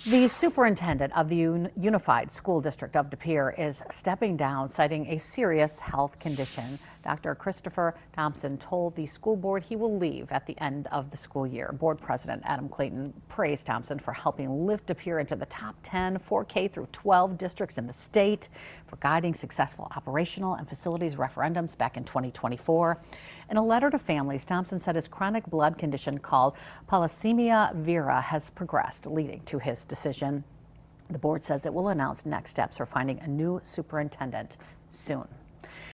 The superintendent of the Unified School District of Pere is stepping down, citing a serious health condition. Dr. Christopher Thompson told the school board he will leave at the end of the school year. Board President Adam Clayton praised Thompson for helping lift Pere into the top 10 4K through 12 districts in the state, for guiding successful operational and facilities referendums back in 2024. In a letter to families, Thompson said his chronic blood condition called polycythemia vera has progressed, leading to his decision. The board says it will announce next steps for finding a new superintendent soon.